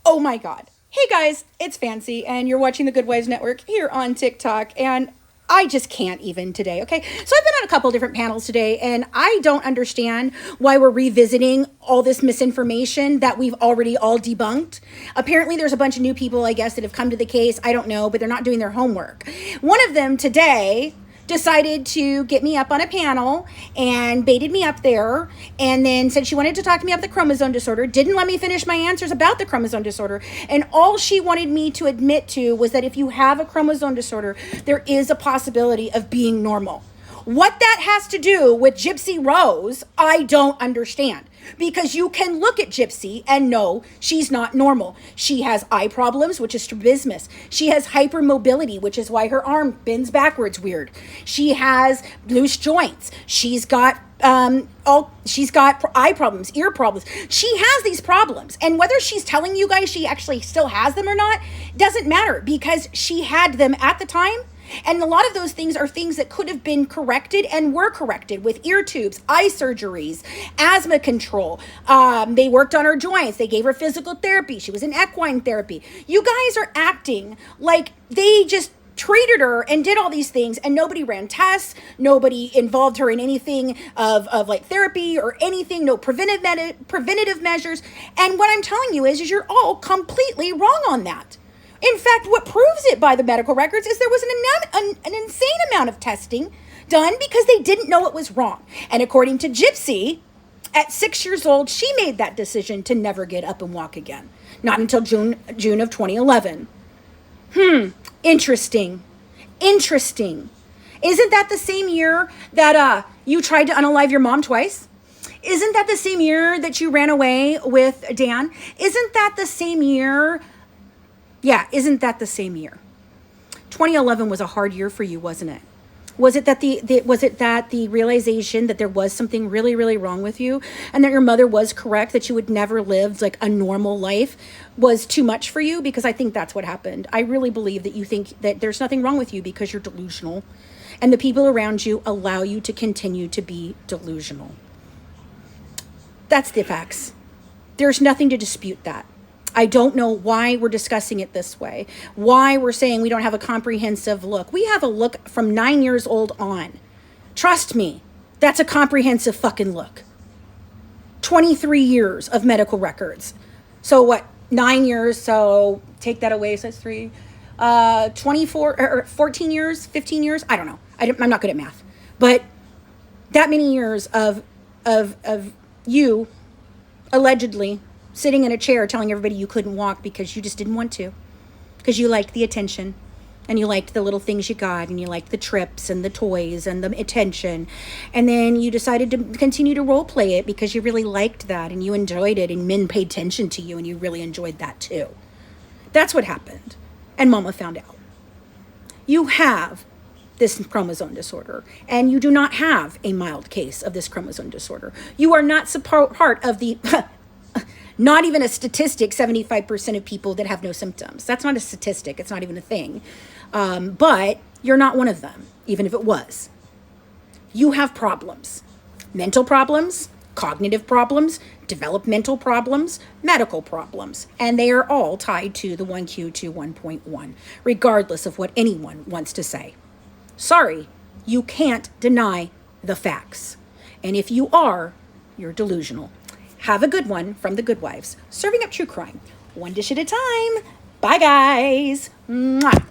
Oh my God. Hey guys, it's Fancy, and you're watching the Good Wives Network here on TikTok, and I just can't even today, okay? So I've been on a couple different panels today, and I don't understand why we're revisiting all this misinformation that we've already all debunked. Apparently, there's a bunch of new people, I guess, that have come to the case. I don't know, but they're not doing their homework. One of them today decided to get me up on a panel and baited me up there, and then said she wanted to talk to me about the chromosome disorder, didn't let me finish my answers about the chromosome disorder, and all she wanted me to admit to was that if you have a chromosome disorder, there is a possibility of being normal. What that has to do with Gypsy Rose, I don't understand. Because you can look at Gypsy and know she's not normal. She has eye problems, which is strabismus. She has hypermobility, which is why her arm bends backwards weird. She has loose joints. She's got eye problems, ear problems. She has these problems. And whether she's telling you guys she actually still has them or not, doesn't matter, because she had them at the time. And a lot of those things are things that could have been corrected and were corrected with ear tubes, eye surgeries, asthma control. They worked on her joints. They gave her physical therapy. She was in equine therapy. You guys are acting like they just treated her and did all these things, and nobody ran tests. Nobody involved her in anything of like therapy or anything. No preventative measures. And what I'm telling you is you're all completely wrong on that. In fact, what proves it by the medical records is there was an insane amount of testing done because they didn't know it was wrong. And according to Gypsy, at 6 years old, she made that decision to never get up and walk again. Not until June of 2011. Interesting. Isn't that the same year that you tried to unalive your mom twice? Isn't that the same year that you ran away with Dan? Isn't that the same year? Yeah, isn't that the same year? 2011 was a hard year for you, wasn't it? Was it that the realization that there was something really, really wrong with you, and that your mother was correct, that you would never live like a normal life, was too much for you? Because I think that's what happened. I really believe that you think that there's nothing wrong with you because you're delusional, and the people around you allow you to continue to be delusional. That's the facts. There's nothing to dispute that. I don't know why we're discussing it this way, why we're saying we don't have a comprehensive look. We have a look from 9 years old on. Trust me, that's a comprehensive fucking look. 23 years of medical records. So what, 9 years, so take that away, so that's 24, or 14 years, 15 years? I don't know. I'm not good at math. But that many years of you allegedly sitting in a chair telling everybody you couldn't walk because you just didn't want to, because you liked the attention, and you liked the little things you got, and you liked the trips and the toys and the attention, and then you decided to continue to role play it because you really liked that and you enjoyed it, and men paid attention to you and you really enjoyed that too. That's what happened, and Mama found out. You have this chromosome disorder, and you do not have a mild case of this chromosome disorder. You are not part of the not even a statistic, 75% of people that have no symptoms. That's not a statistic. It's not even a thing. But you're not one of them, even if it was. You have problems. Mental problems, cognitive problems, developmental problems, medical problems. And they are all tied to the 1Q21.1, regardless of what anyone wants to say. Sorry, you can't deny the facts. And if you are, you're delusional. Have a good one from the Good Wives, serving up true crime, one dish at a time. Bye, guys. Mwah.